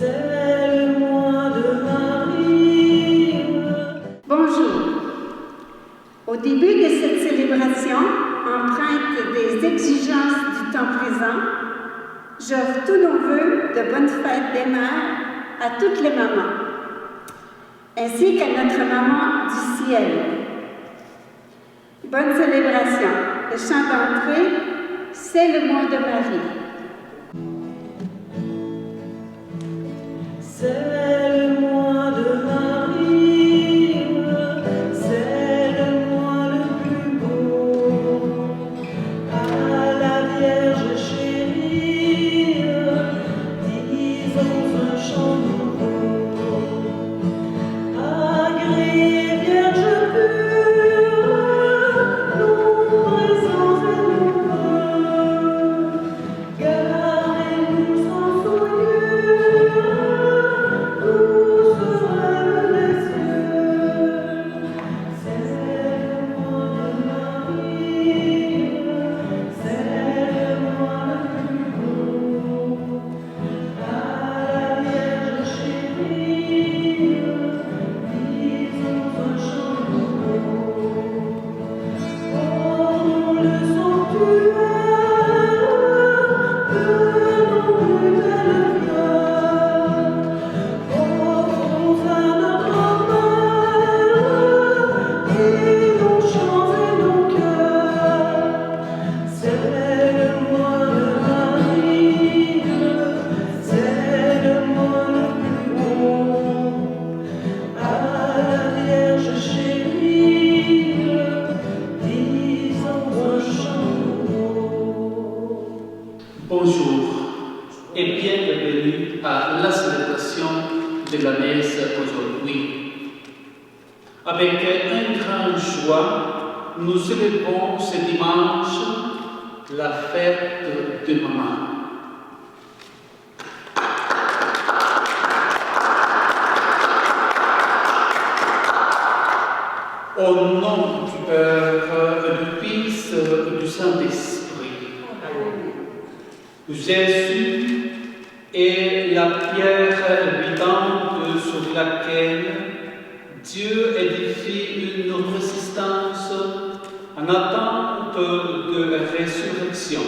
C'est le mois de Marie. Bonjour. Au début de cette célébration, empreinte des exigences du temps présent, j'offre tous nos vœux de bonne fête des mères à toutes les mamans, ainsi qu'à notre maman du ciel. Bonne célébration. Le chant d'entrée, c'est le mois de Marie. C'est le mois de Marie, c'est le mois le plus beau. À la Vierge chérie, disons un chant nouveau. Agréez Vierge pure, nos présents et nos vœux. Gardez-nous sans souillure, douce reine des cieux. C'est le mois de Marie, c'est le mois le plus beau. À la Vierge chérie, disons un chant nouveau. Oh, le sanctuaire de nos plus belles fleurs, offrons à notre mère et nos chants et nos cœurs. C'est le mois de Marie, c'est le mois le plus beau. À la Vierge chérie, disons un chant nouveau. Bonjour et bienvenue à la célébration de la messe aujourd'hui. Avec une grande joie, nous célébrons ce dimanche la fête de maman. Au nom du Père, du Fils et du Saint-Esprit. Jésus est la pierre vivante sur laquelle Dieu édifie notre existence en attente de résurrection.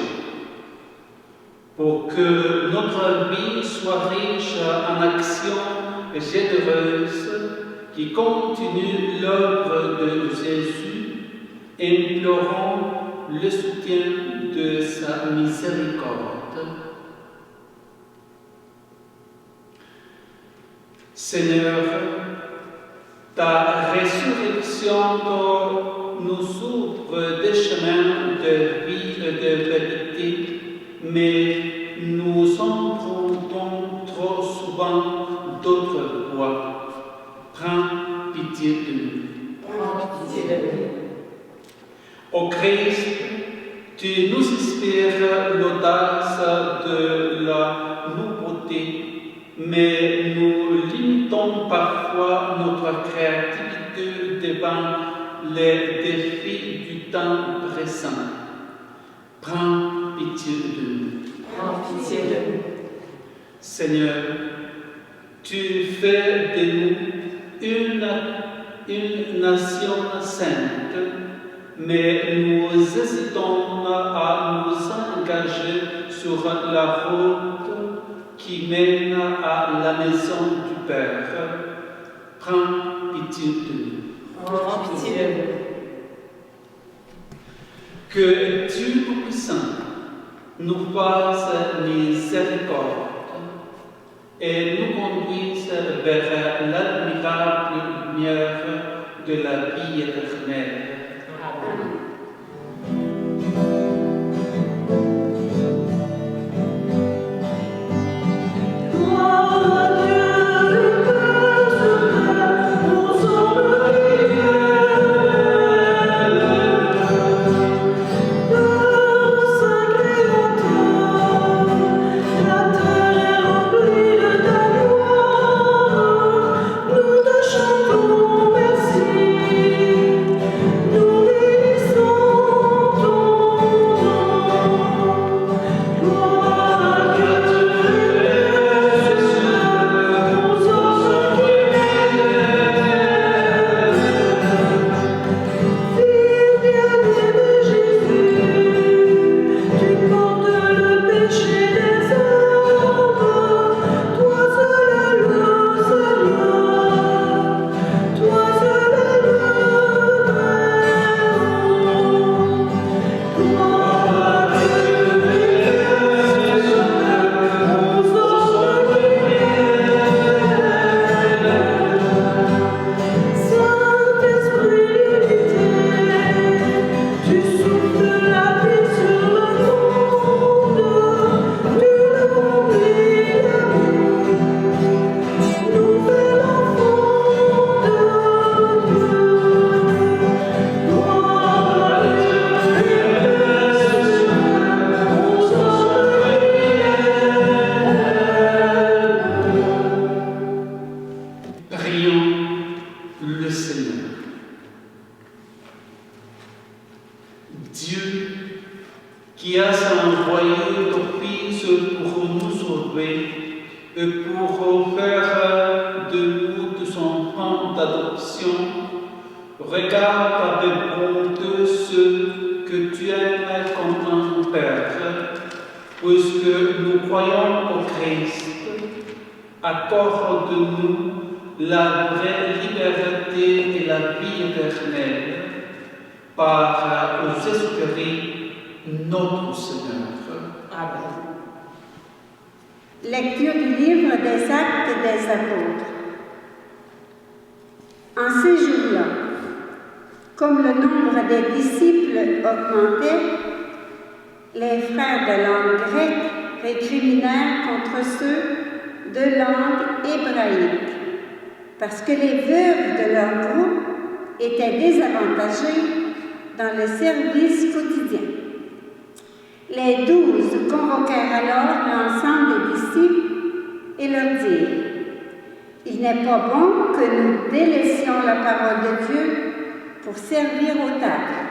Pour que notre vie soit riche en actions généreuses qui continuent l'œuvre de Jésus, implorons le soutien de sa miséricorde. Seigneur, ta résurrection nous ouvre des chemins de vie et de vérité, mais nous empruntons trop souvent d'autres voies. Prends pitié de nous. Prends pitié de nous. Ô Christ, tu nous inspires l'audace de la nouveauté, mais nous limitons parfois notre créativité devant les défis du temps présent. Prends pitié de nous. Prends pitié de nous. Seigneur, tu fais de nous une nation sainte, mais nous hésitons à nous engager sur la route qui mène à la maison du Père. Prends pitié de nous. Prends pitié de nous. Que Dieu Tout-Puissant nous fasse miséricorde et nous conduise vers l'admirable lumière de la vie éternelle. Amen. Nous te chantons merci. et pour faire de nous de son enfant d'adoption. Regarde avec bonté ceux que tu aimes comme un Père, puisque nous croyons au Christ. Accorde-nous la vraie liberté et la vie éternelle par le Jésus-Christ, notre Seigneur. Amen. Lecture du livre des Actes des Apôtres. En ces jours-là, comme le nombre des disciples augmentait, les frères de langue grecque récriminèrent contre ceux de langue hébraïque, parce que les veuves de leur groupe étaient désavantagées dans le service quotidien. Les 12 convoquèrent alors l'ensemble des disciples et leur dirent: il n'est pas bon que nous délaissions la parole de Dieu pour servir aux tables.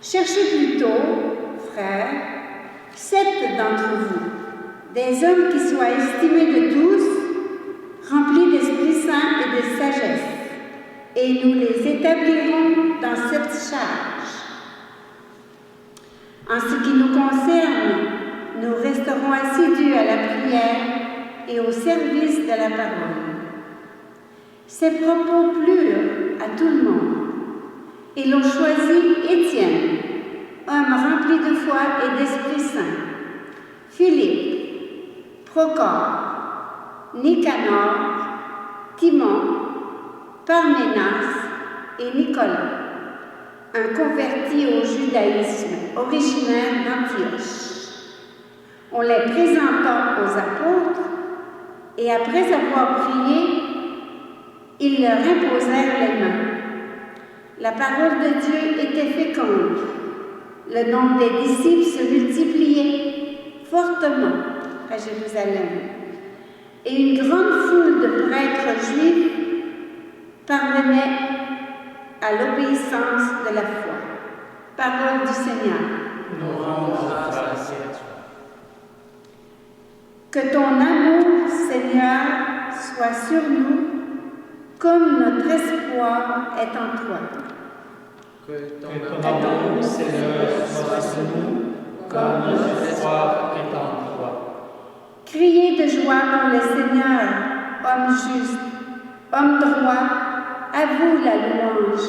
Cherchez plutôt, frères, 7 d'entre vous, des hommes qui soient estimés de tous, remplis d'Esprit Saint et de sagesse, et nous les établirons dans cette charge. En ce qui nous concerne, nous resterons assidus à la prière et au service de la parole. Ces propos plurent à tout le monde, et l'on choisit Étienne, homme rempli de foi et d'Esprit Saint, Philippe, Procore, Nicanor, Timon, Parménas et Nicolas, un converti au judaïsme originaire d'Antioche. On les présenta aux apôtres et après avoir prié, ils leur imposèrent les mains. La parole de Dieu était féconde. Le nombre des disciples se multipliait fortement à Jérusalem. Et une grande foule de prêtres juifs parvenait à l'obéissance de la foi. Parole du Seigneur. Nous rendons grâce à toi. Que ton amour, Seigneur, soit sur nous, comme notre espoir est en toi. Que Que ton amour, Seigneur, soit sur nous, comme notre espoir est en toi. Criez de joie pour le Seigneur, homme juste, homme droit, à vous la louange.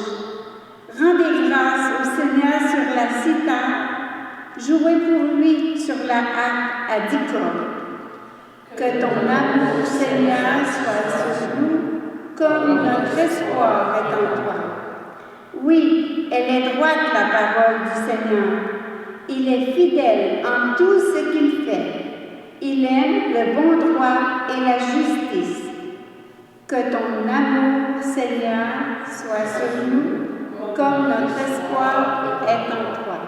Rendez grâce au Seigneur sur la cithare, jouez pour lui sur la harpe à 10 cordes. Que ton amour, Seigneur, soit sur nous, comme notre espoir est en toi. Oui, elle est droite la parole du Seigneur. Il est fidèle en tout ce qu'il fait. Il aime le bon droit et la justice. Que ton amour, Seigneur, soit sur nous, comme notre espoir est en toi.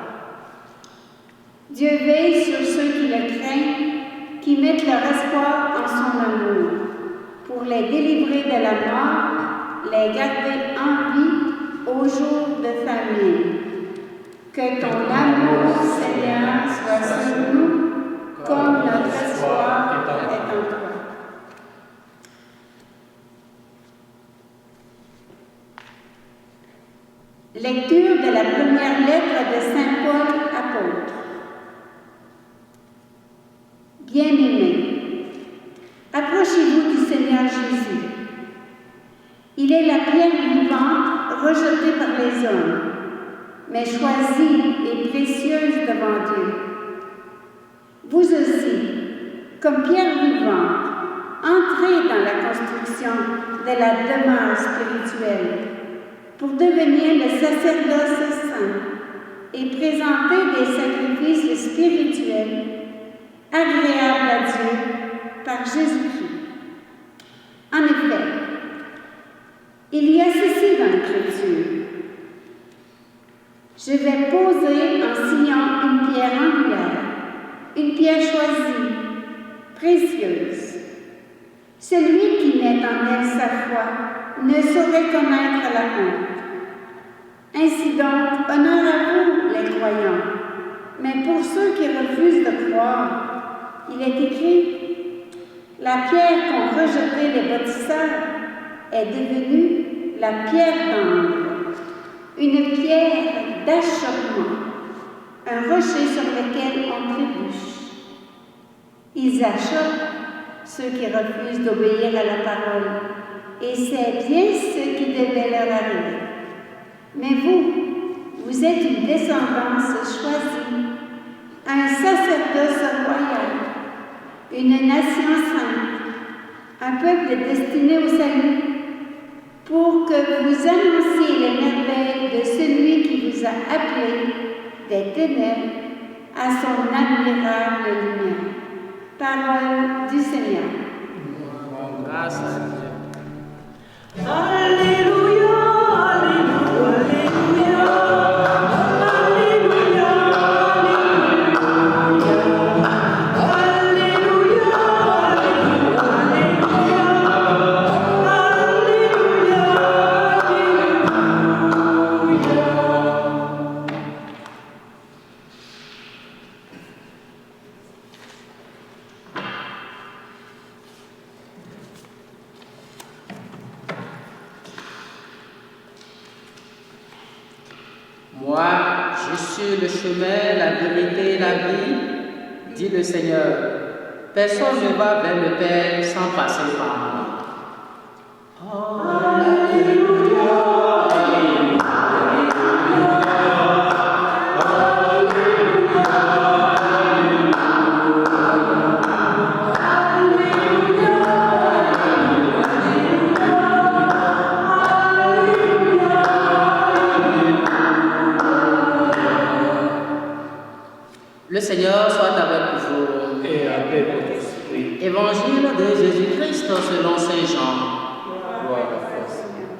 Dieu veille sur ceux qui le craignent, qui mettent leur espoir en son amour, pour les délivrer de la mort, les garder en vie au jour de famine. Que ton amour, Seigneur, soit sur nous, comme notre espoir est en toi. Lecture de la première lettre de Saint Paul, apôtre. Bien-aimés, approchez-vous du Seigneur Jésus. Il est la pierre vivante rejetée par les hommes, mais choisie et précieuse devant Dieu. Vous aussi, comme pierre vivante, entrez dans la construction de la demeure spirituelle pour devenir le sacerdoce saint et présenter des sacrifices spirituels agréables à Dieu par Jésus-Christ. En effet, il y a ceci dans l'Écriture. Je vais poser en signant une pierre angulaire, une pierre choisie, précieuse. Celui qui met en elle sa foi ne saurait commettre la honte. Ainsi donc, honneur à vous, les croyants. Mais pour ceux qui refusent de croire, il est écrit: La pierre qu'ont rejetée les bâtisseurs est devenue la pierre d'angle, une pierre d'achoppement, un rocher sur lequel on trébuche. Ils achoppent ceux qui refusent d'obéir à la parole, et c'est bien ce qui devait leur arriver. Mais vous êtes une descendance choisie, un sacerdoce royal, une nation sainte, un peuple destiné au salut, pour que vous annonciez les merveilles de celui qui vous a appelé des ténèbres à son admirable lumière. Parole du Seigneur. Grâce à Dieu. Alléluia, Alléluia, Alléluia, Alléluia, Alléluia, Moi, je suis le chemin, la vérité et la vie, dit le Seigneur. Personne ne va vers le Père sans passer par moi. Le Seigneur soit avec vous. Et avec votre esprit. Évangile de Jésus-Christ selon Saint Jean. Gloire à vous.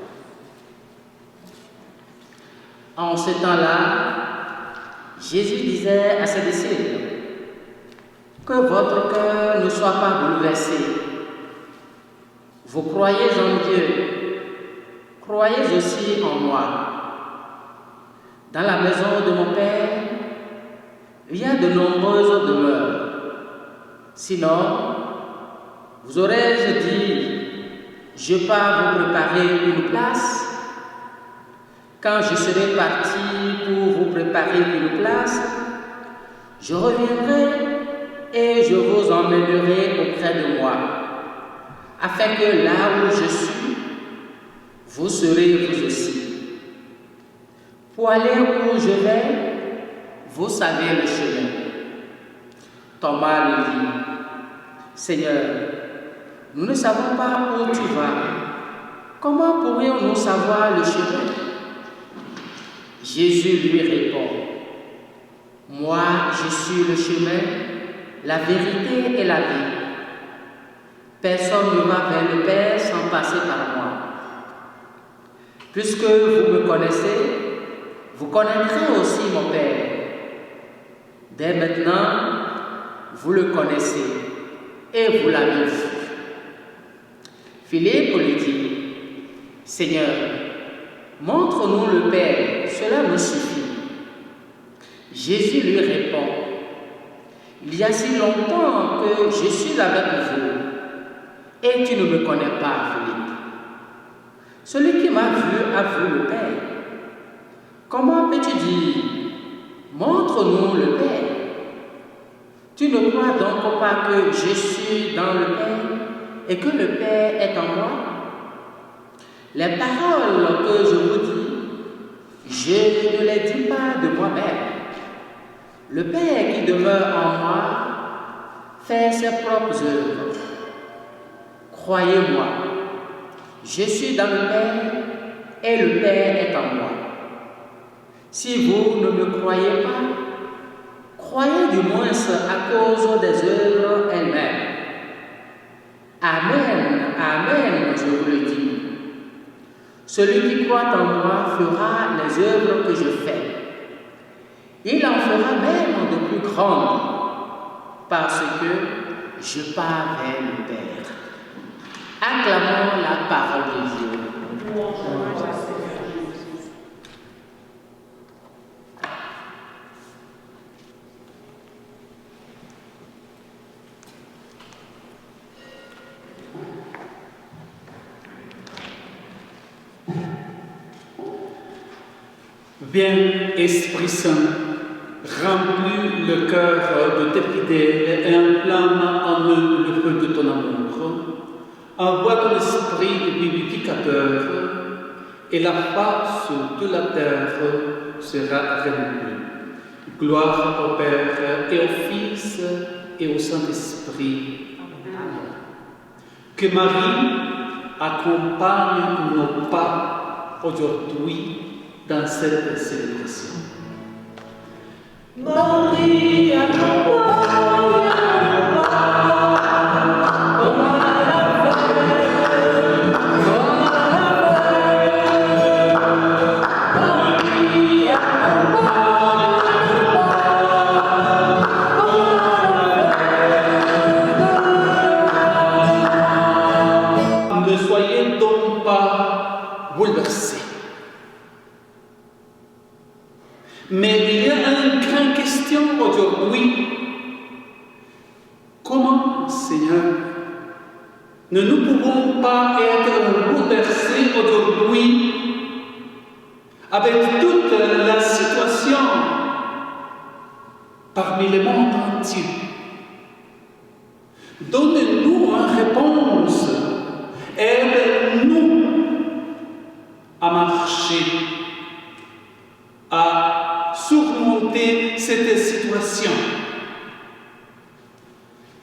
En ce temps-là, Jésus disait à ses disciples, que votre cœur ne soit pas bouleversé. Vous croyez en Dieu, croyez aussi en moi. Dans la maison de mon Père, il y a de nombreuses demeures. Sinon, vous aurais-je dit, je pars vous préparer une place? Quand je serai parti pour vous préparer une place, je reviendrai et je vous emmènerai auprès de moi, afin que là où je suis, vous serez vous aussi. Pour aller où je vais, vous savez le chemin. Thomas lui dit, Seigneur, nous ne savons pas où tu vas. Comment pourrions-nous savoir le chemin? Jésus lui répond, moi, je suis le chemin, la vérité et la vie. Personne ne va vers le Père sans passer par moi. Puisque vous me connaissez, vous connaîtrez aussi mon Père. Dès maintenant, vous le connaissez et vous l'avez vu. Philippe lui dit, Seigneur, montre-nous le Père, cela me suffit. Jésus lui répond, il y a si longtemps que je suis avec vous et tu ne me connais pas, Philippe. Celui qui m'a vu a vu le Père. Comment peux-tu dire, montre-nous le Père? Tu ne crois donc pas que je suis dans le Père et que le Père est en moi? Les paroles que je vous dis, je ne les dis pas de moi-même. Le Père qui demeure en moi fait ses propres œuvres. Croyez-moi, je suis dans le Père et le Père est en moi. Si vous ne me croyez pas, croyez du moins à cause des œuvres elles-mêmes. Amen, amen, je vous le dis. Celui qui croit en moi fera les œuvres que je fais. Il en fera même de plus grandes, parce que je pars vers le Père. Acclamons la parole de Dieu. Viens, Esprit Saint, remplis le cœur de tes fidèles et enflamme en eux le feu de ton amour. Envoie ton esprit vivificateur et la face de la terre sera rénovée. Gloire au Père et au Fils et au Saint-Esprit. Amen. Que Marie accompagne nos pas aujourd'hui dans cette célébration. Marie accompagne nos pas, comme à la veille, comme à la veille. Marie accompagne nos pas, comme à la veille. Ne soyez donc pas bouleversés. Mais il y a une grande question aujourd'hui. Comment, Seigneur, ne nous pouvons pas être bouleversés aujourd'hui avec toute la situation parmi le monde entier? Donnez-nous une réponse. Aide-nous à marcher, à surmonter cette situation.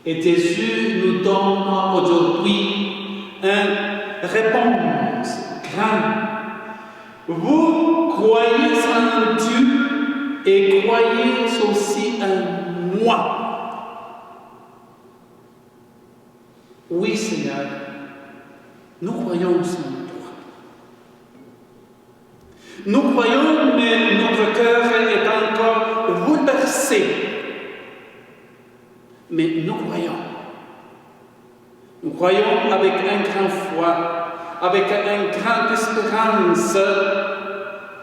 Et Jésus nous donne aujourd'hui une réponse grande. Vous croyez en Dieu et croyez aussi en moi. Oui, Seigneur, nous croyons en toi. Nous croyons, mais notre cœur est encore bouleversé. Mais nous croyons. Nous croyons avec une grande foi, avec une grande espérance.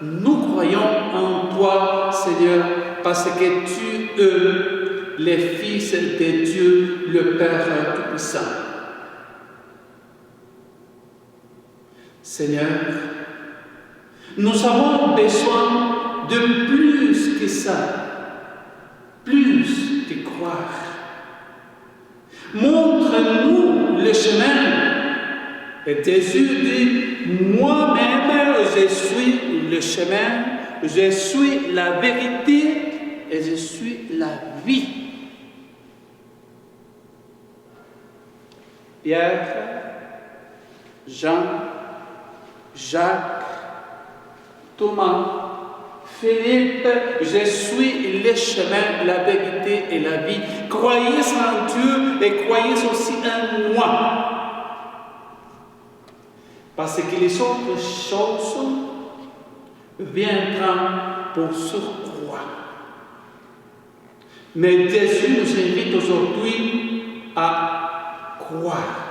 Nous croyons en toi, Seigneur, parce que tu es le Fils de Dieu, le Père Tout-Puissant. Seigneur, nous avons besoin de plus que ça, plus que croire. Montre-nous le chemin. Et Jésus dit, moi-même, je suis le chemin, je suis la vérité et je suis la vie. Pierre, Jean, Jacques, Thomas, Philippe, je suis le chemin, la vérité et la vie. Croyez en Dieu et croyez aussi en moi. Parce que les autres choses viendront pour surcroît. Mais Jésus nous invite aujourd'hui à croire.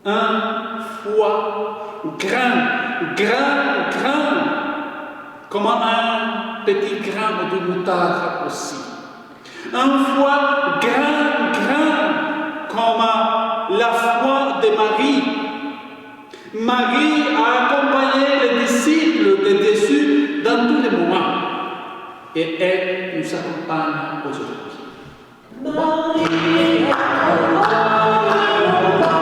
Un foi grand, comme un petit grain de moutarde aussi. Un foi grand, comme la foi de Marie. Marie a accompagné les disciples de Jésus dans tous les moments. Et elle nous accompagne aujourd'hui. Marie accompagne nos pas.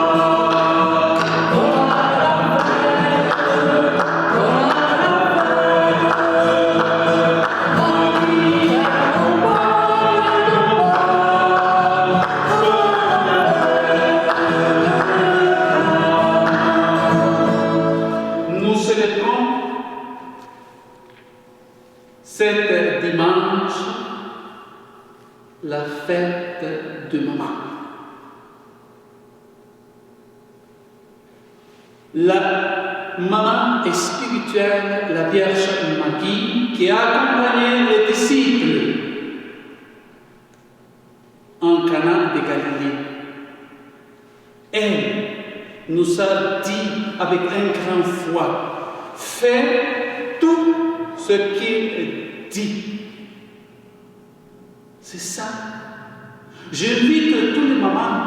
Cet dimanche, la fête de maman. La maman spirituelle, la Vierge Marie, qui a accompagné les disciples en Cana de Galilée. Elle nous a dit avec une grande foi, fais tout ce qu'il dit. C'est ça. J'invite tous les mamans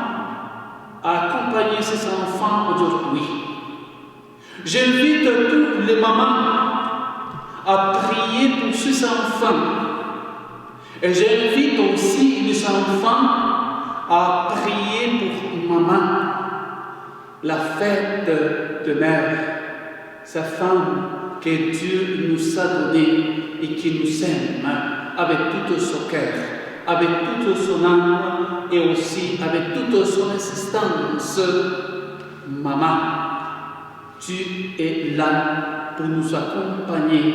à accompagner ces enfants aujourd'hui. J'invite tous les mamans à prier pour ces enfants. Et j'invite aussi les enfants à prier pour maman, la fête de mère, sa femme que Dieu nous a donnée et qui nous aime avec tout son cœur, avec toute son âme et aussi avec toute son existence. Maman, tu es là pour nous accompagner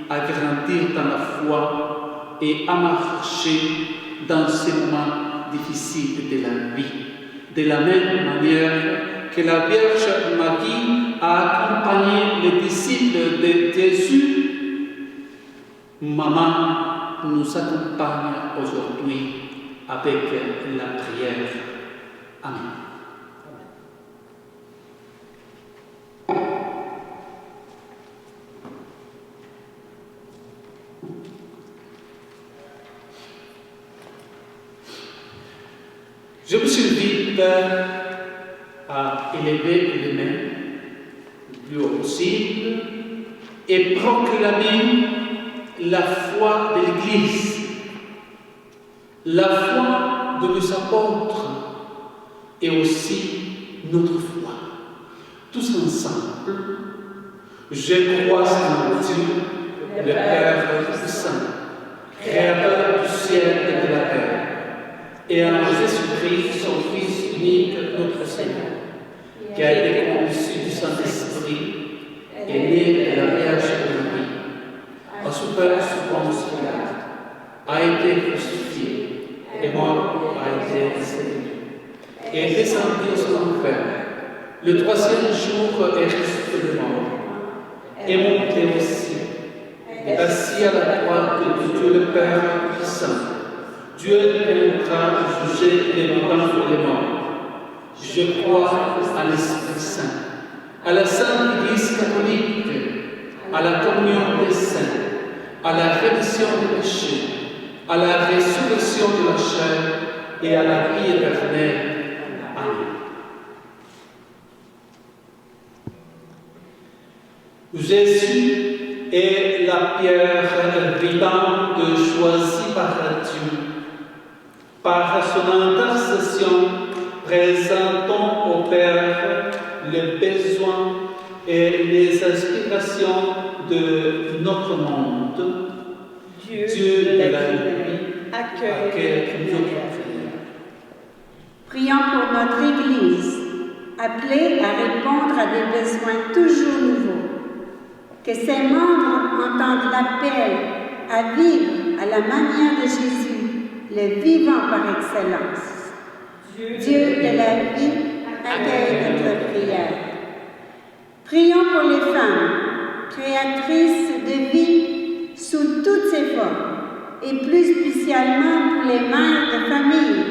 à grandir dans la foi et à marcher dans ces moments difficiles de la vie. De la même manière que la Vierge Marie a accompagné les disciples de Jésus, maman nous accompagne aujourd'hui avec la prière. Amen. Je vous invite à élever les mains le plus haut possible et proclamer la foi de l'Église, la foi de nos apôtres et aussi notre foi. Tous ensemble, je crois en Dieu, le Père Saint, Créateur du ciel et de la terre, et en Jésus-Christ, son Fils unique, notre Seigneur, qui a été conçu du Saint-Esprit et né de la Vierge Marie, a souffert sous Ponce Pilate, a été crucifié, et mort, a été décédé, et est descendu aux enfers. Le troisième jour est ressuscité de mort, est monté au ciel, est assis à la droite de Dieu le Père Puissant. Dieu viendra juger les vivants et les morts. Je crois à l'Esprit Saint, à la Sainte Église catholique, à la communion des saints, à la rémission des péchés, à la résurrection de la chair et à la vie éternelle. Amen. Jésus est la pierre vivante choisie par Dieu. Par son intercession, présentons au Père les besoins et les aspirations de notre monde. Dieu de la nuit, accueille notre prière. Prions pour notre Église, appelée à répondre à des besoins toujours nouveaux. Que ses membres entendent l'appel à vivre à la manière de Jésus, le vivant par excellence. Dieu de la vie, accueille notre prière. Prions pour les femmes, créatrices de vie sous toutes ses formes, et plus spécialement pour les mères de famille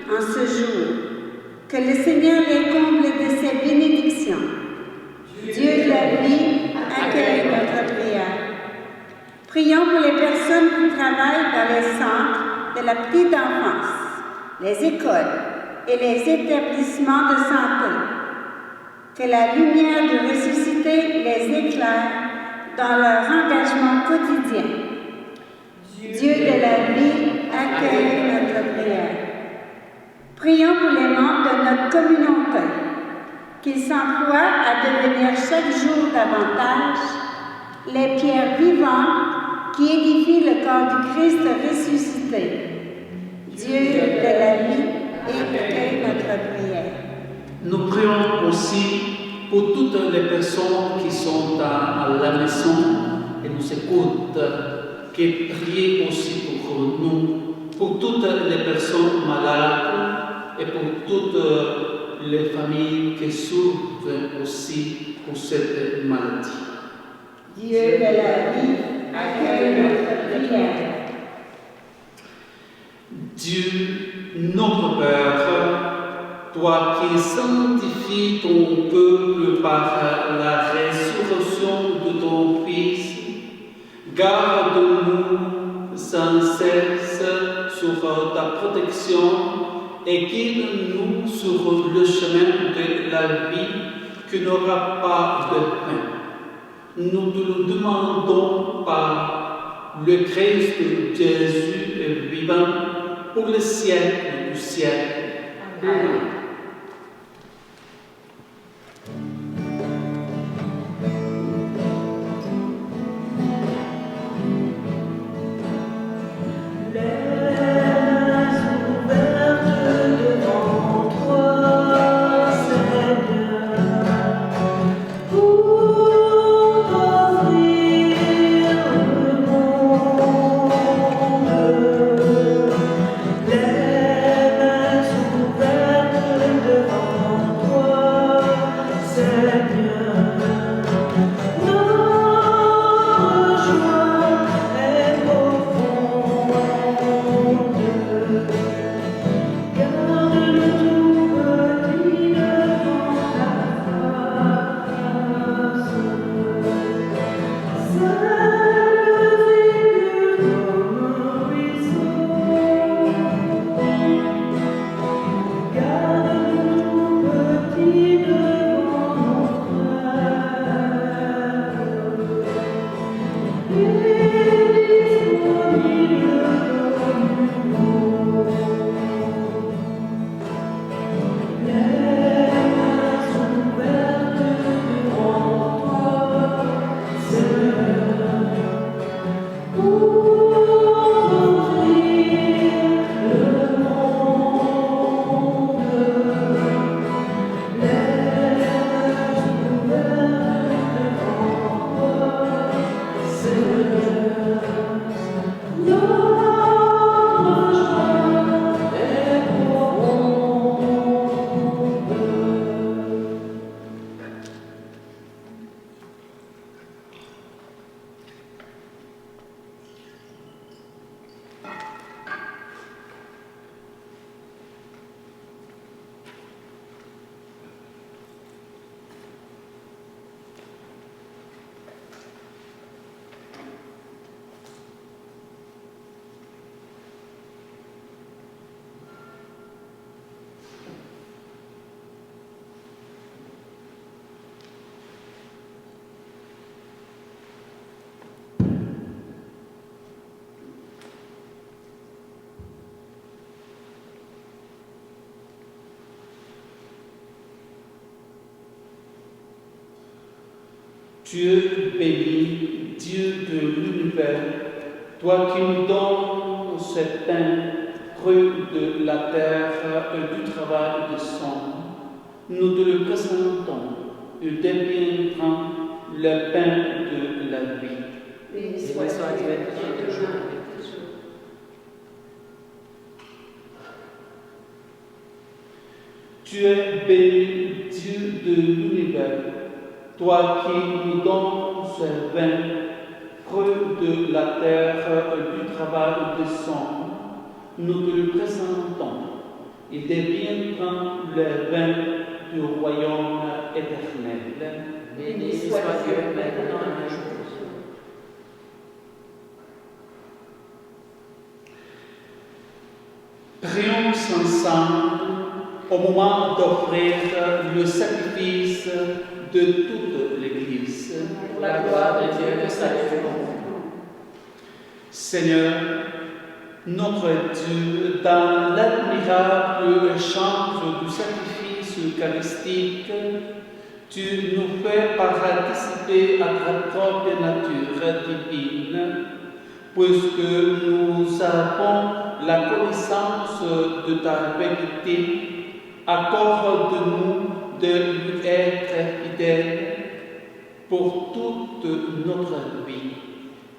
en ce jour. Que le Seigneur les comble de ses bénédictions. Dieu de la vie, accueille notre prière. Prions pour les personnes qui travaillent dans les centres de la petite enfance, les écoles et les établissements de santé. Que la lumière de ressuscité les éclaire dans leur engagement quotidien. Dieu de la vie, accueille notre prière. Prions pour les membres de notre communauté, qu'ils s'emploient à devenir chaque jour davantage les pierres vivantes qui édifient le corps du Christ ressuscité. Dieu de la vie, accueille notre prière. Nous prions aussi pour toutes les personnes qui sont à la maison et nous écoutent, qui prient aussi pour nous, pour toutes les personnes malades et pour toutes les familles qui souffrent aussi pour cette maladie. Dieu de la vie, accueille notre prière. Dieu, notre Père, toi qui sanctifies ton peuple par la résurrection de ton Fils, garde-nous sans cesse sur ta protection et guide-nous sur le chemin de la vie qui n'aura pas de fin. Nous te le demandons par le Christ Jésus est vivant pour le siècle du siècle. Amen. Dieu béni, Dieu de l'univers, toi qui nous donnes ce pain cru de la terre et du travail de sang, nous te le présentons, il deviendra le pain de la vie. Béni soit Dieu, toujours et toujours. Tu es béni, Dieu de l'univers, toi qui nous donnes ce vin cru de la terre et du travail de sang, nous te le présentons. Il deviendra le vin du royaume éternel. Béni soit Dieu maintenant et toujours. Prions ensemble au moment d'offrir le sacrifice de toute l'Église. Pour la gloire de Dieu, le salut du monde. Seigneur, notre Dieu, dans l'admirable chantre du sacrifice eucharistique, tu nous fais participer à ta propre nature divine, puisque nous avons la connaissance de ta vérité. Accorde-nous de lui être fidèles pour toute notre vie,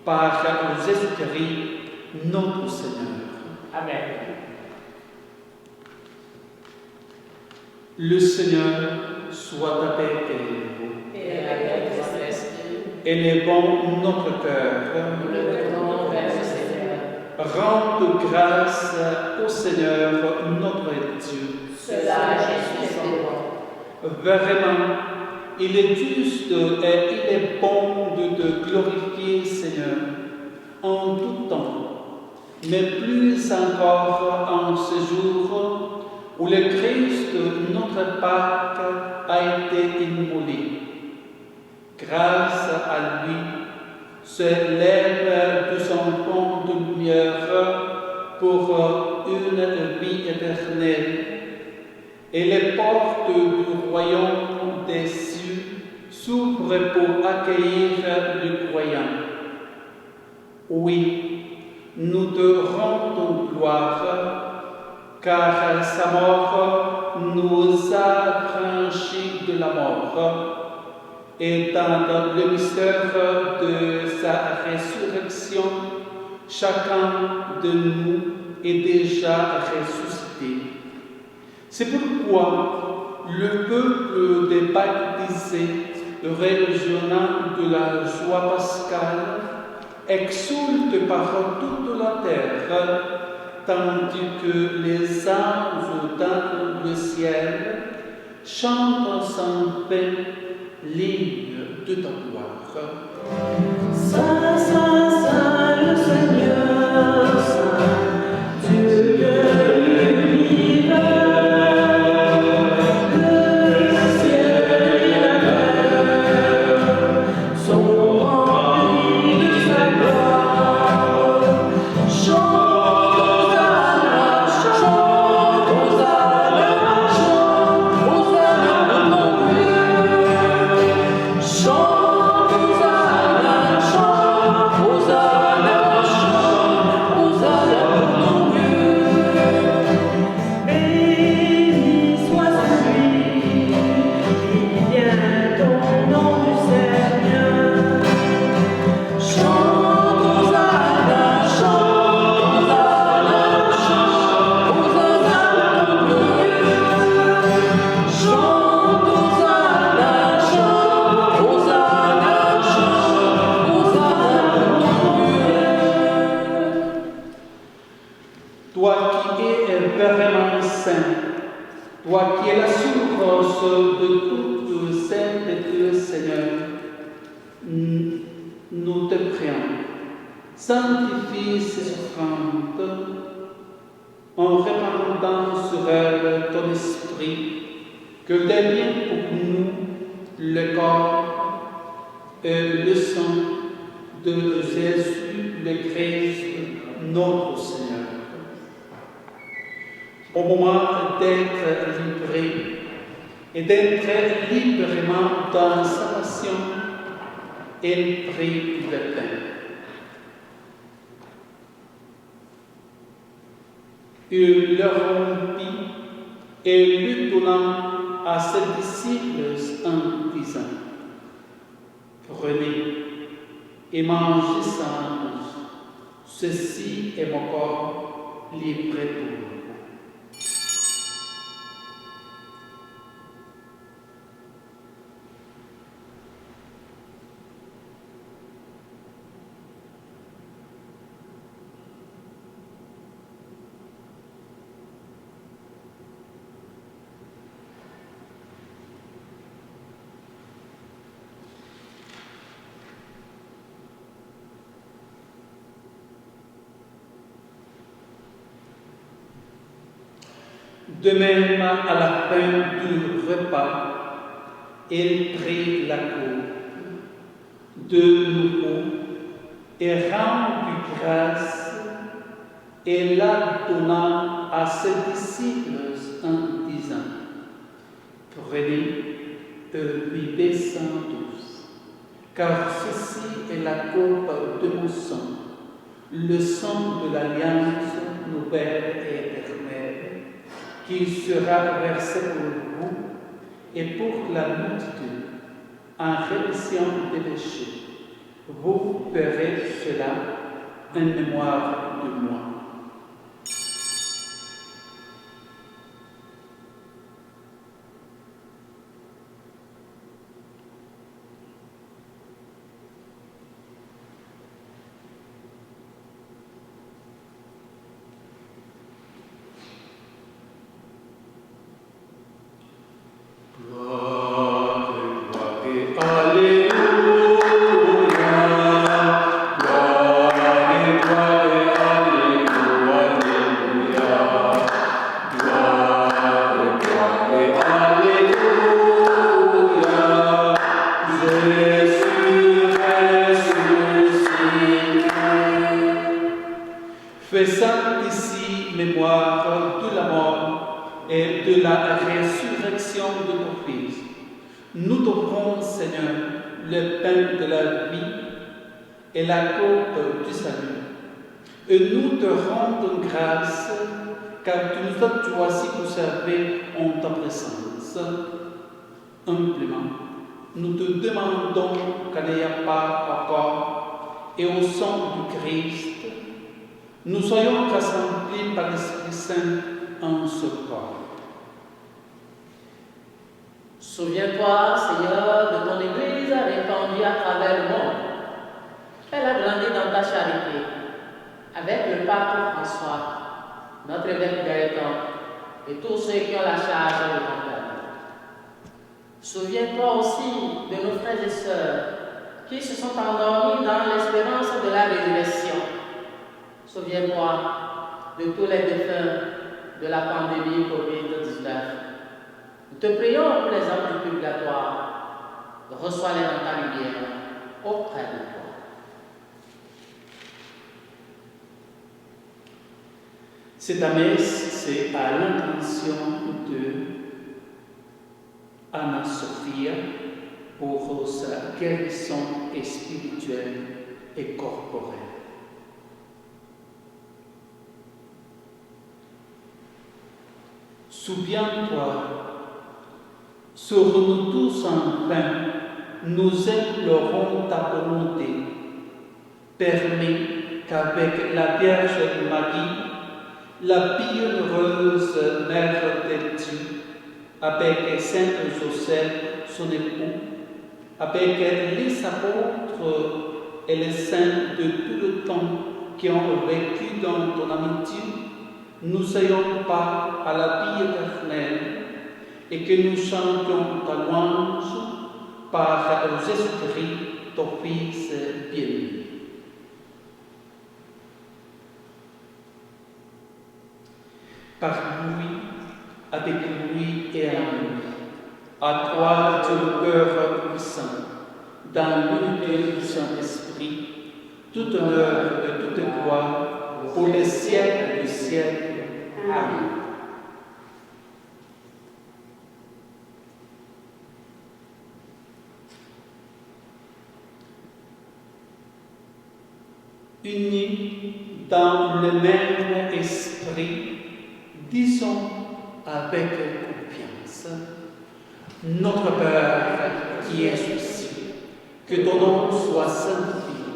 par Jésus-Christ, notre Seigneur. Amen. Le Seigneur soit avec vous. Et avec votre esprit, Élevons notre cœur. nous le donnons vers le Seigneur. Rende grâce au Seigneur, notre Dieu. Cela est juste et bon. Vraiment, il est juste et il est bon de te glorifier, Seigneur, en tout temps, mais plus encore en ce jour où le Christ, notre Pâque, a été immolé. Grâce à lui, se lève de son pont de lumière pour une vie éternelle, et les portes du royaume des cieux s'ouvrent pour accueillir le croyant. Oui, nous te rendons gloire, car sa mort nous a franchis de la mort, et dans le mystère de sa résurrection, chacun de nous est déjà ressuscité. C'est pourquoi le peuple des baptisés, rayonnant de la joie pascale, exulte par toute la terre, tandis que les anges dans le ciel chantent sans peine l'hymne de ta gloire. Saint, Saint, Saint, le Seigneur, Saint, Dieu de l'univers, le ciel et la terre sont remplis de sa gloire. Chante Hosanna, chante Hosanna, chante Hosanna de ton Dieu. Chante Hosanna, chante Hosanna, chante Hosanna de ton Dieu. Béni soit celui qui vient au nom du Seigneur. Chante Hosanna, chante Hosanna, chante Hosanna de ton Dieu. Chante Hosanna, chante Hosanna, chante Hosanna de ton Dieu. Toi qui es vraiment saint, toi qui es la source de toute sainteté, Seigneur, nous te prions. Sanctifie ces offrandes en répandant sur elles ton esprit, que devienne pour nous le corps et le sang de Jésus le Christ, notre Seigneur. Au moment d'être livré et d'entrer librement dans sa passion, il prit le pain. Il le rompit et le donna à ses disciples en disant: Prenez et mangez-en, ceci est mon corps livré pour vous. De même, à la fin du repas, il prit la coupe de nouveau et rendit grâce et la donna à ses disciples en disant: Prenez et buvez-en tous, car ceci est la coupe de mon sang, le sang de l'alliance nouvelle et éternelle, qui sera versé pour vous et pour la multitude en rémission des péchés. Vous ferez cela en mémoire de moi. Alléluia, gloire et gloire et alléluia. et de la résurrection de ton Fils, nous t'offrons, Seigneur, le pain de la vie et la coupe du salut. Et nous te rendons grâce, car tu nous as choisis pour servir en ta présence. Humblement, nous te demandons qu'à n'ayant pas encore et au sang du Christ, nous soyons rassemblés par l'Esprit Saint en ce corps. Souviens-toi, Seigneur, de ton Église répandue à travers le monde. Elle a grandi dans ta charité, avec le pape François, notre évêque Gaëtan, et tous ceux qui ont la charge de ton peuple. Souviens-toi aussi de nos frères et sœurs qui se sont endormis dans l'espérance de la résurrection. Souviens-toi de tous les défunts de la pandémie Covid-19. Nous te prions pour les âmes du purgatoire. Reçois-les dans ta lumière auprès de toi. Cette messe, c'est à l'intention de Anna Sophia pour sa guérison spirituelle et corporelle. Souviens-toi, sur nous tous enfin, nous implorons ta volonté. Permets qu'avec la Vierge Marie, la bienheureuse Mère de Dieu, avec Saint Joseph, son époux, avec les apôtres et les saints de tout le temps qui ont vécu dans ton amitié, nous ayons part à la vie éternelle et que nous chantions ta louange par Jésus-Christ, ton Fils bien-aimé. Par lui, avec lui et en lui, à toi, Dieu le Père puissant, dans l'unité du Saint-Esprit, toute honneur et toute gloire pour les siècles du siècle. Amen. Unis dans le même esprit, disons avec confiance: Notre Père qui es aux cieux, que ton nom soit sanctifié,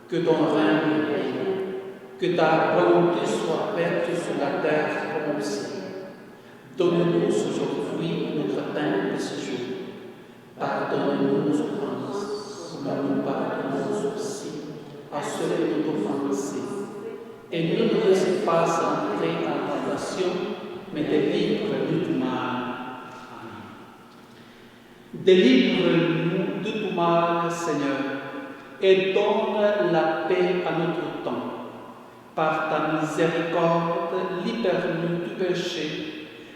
que ton règne vienne, que ta volonté soit faite sur la terre comme au ciel. Donne-nous aujourd'hui notre pain de ce jour. Pardonne-nous nos offenses, comme nous pardonnons aussi à ceux qui nous ont offensés. Et ne nous laisse pas entrer en tentation, mais délivre-nous du mal. Amen. Délivre-nous de tout mal, Seigneur, et donne la paix à notre temps. Par ta miséricorde, libère-nous du péché.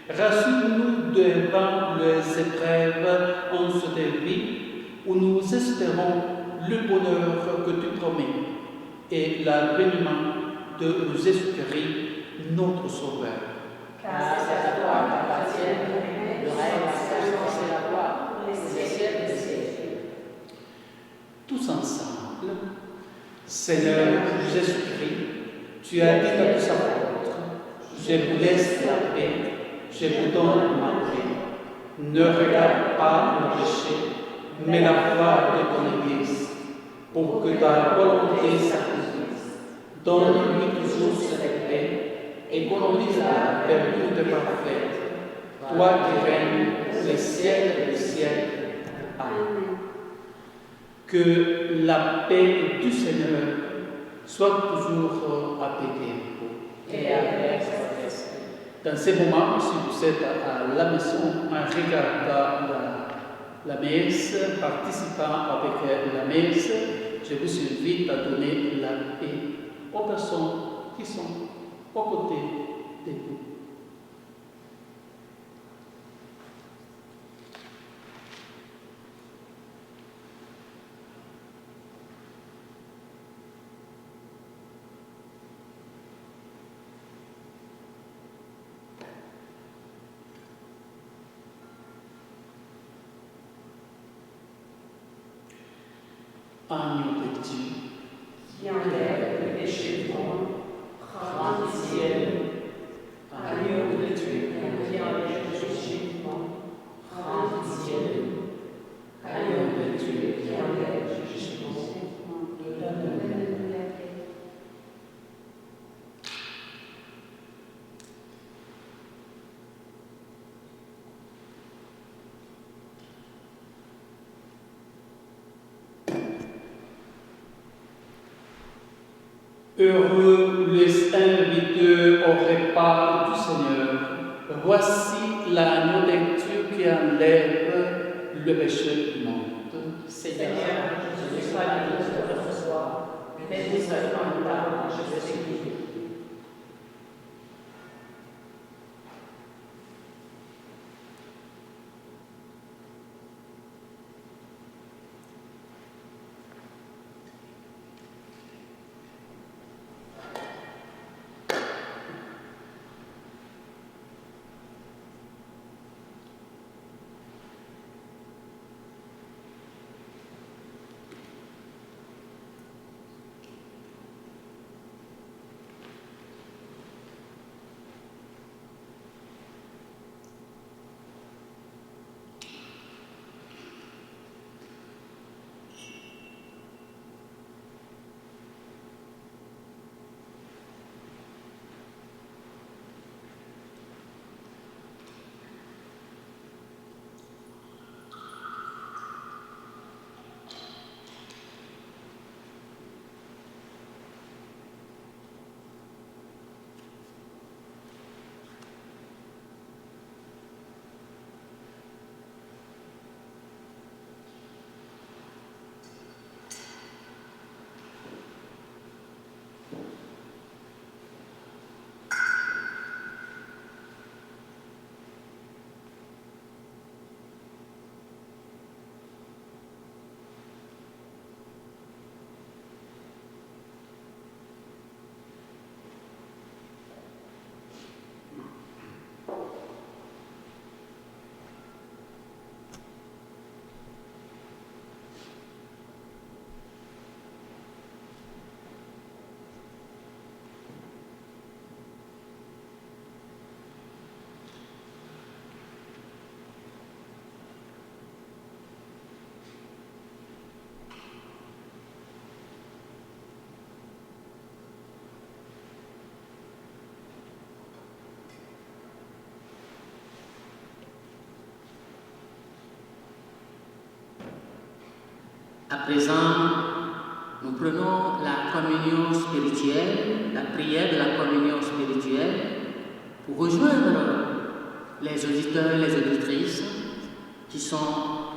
Rassure-nous devant les épreuves en cette vie, où nous espérons le bonheur que tu promets et l'avènement de Jésus-Christ, notre Sauveur. Car c'est à toi qu'appartiennent le règne, la puissance et la gloire, pour les siècles des siècles. Tous ensemble, Seigneur Jésus-Christ, tu as dit à tes apôtres: je vous laisse la paix, je vous donne ma paix. Ne regarde pas le péché, mais la foi de ton Église, pour que ta volonté s'accomplisse. Donne-lui toujours cette paix et conduise-la vers l'unité parfaite, toi qui règnes les siècles des siècles. Amen. Que la paix du Seigneur soit toujours avec vous. Et avec votre esprit. Dans ces moments, si vous êtes à la maison, en regardant la messe, participant avec la messe, je vous invite à donner la paix aux personnes qui sont aux côtés de vous. Agneau de Dieu, qui enlève le péché du monde, prends pitié de nous. Agneau de Dieu, qui enlève le péché du monde, prends pitié de nous. Agneau de Dieu, qui enlève le péché du monde, donne-nous la paix. Heureux les invités au repas du Seigneur. Voici l'agneau de Dieu qui enlève le péché du monde. Seigneur, je suis pas digne de te recevoir, mais dis seulement une parole, je vais seguir. À présent, nous prenons la communion spirituelle, la prière de la communion spirituelle, pour rejoindre les auditeurs et les auditrices qui sont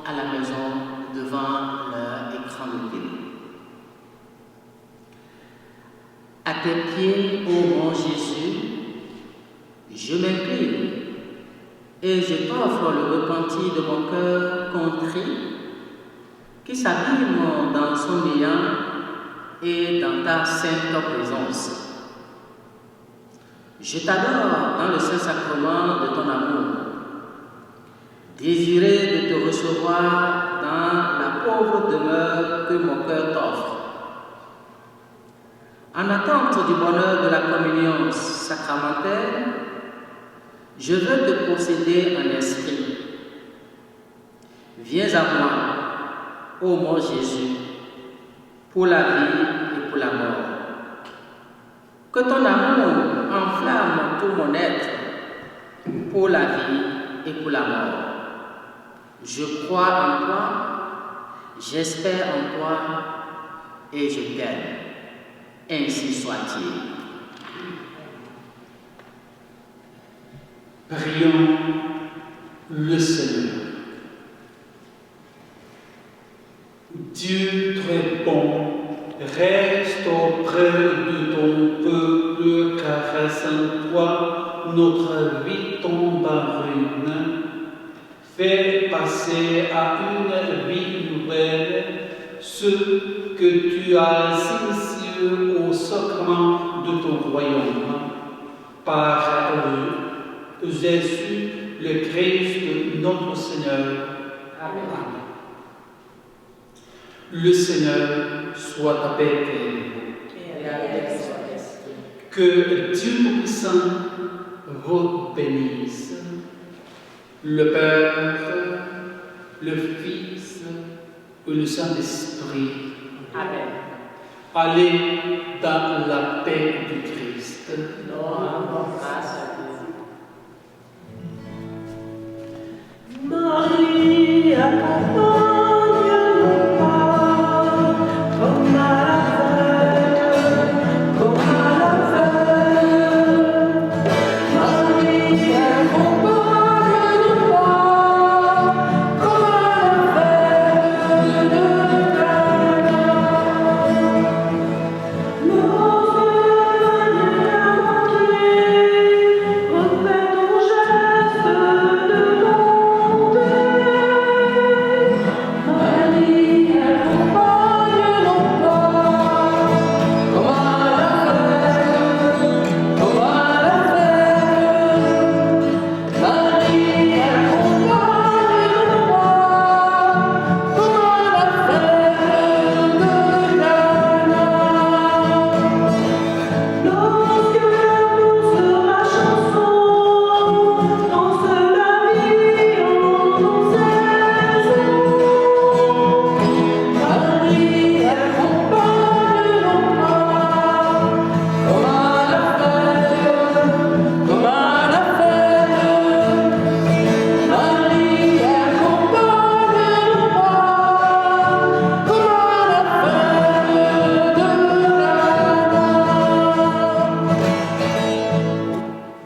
à la maison devant leur écran de télé. À tes pieds, ô mon Jésus, je m'incline et je t'offre le repenti de mon cœur contrit qui s'abîme dans son néant et dans ta sainte présence. Je t'adore dans le Saint-Sacrement de ton amour, désiré de te recevoir dans la pauvre demeure que mon cœur t'offre. En attente du bonheur de la communion sacramentelle, je veux te posséder en esprit. Viens à moi, ô mon Jésus, pour la vie et pour la mort. Que ton amour enflamme tout mon être, pour la vie et pour la mort. Je crois en toi, j'espère en toi et je t'aime. Ainsi soit-il. Prions le Seigneur. Dieu très bon, reste auprès de ton peuple, car sans toi, notre vie tombe en ruine. Fais passer à une vie nouvelle ce que tu as initié au sacrement de ton royaume. Par Jésus, le Christ, notre Seigneur. Amen. Le Seigneur soit avec vous. Et avec son esprit. Que Dieu Tout-Puissant vous bénisse, le Père, le Fils et le Saint-Esprit. Amen. Allez dans la paix du Christ. Nous rendons grâce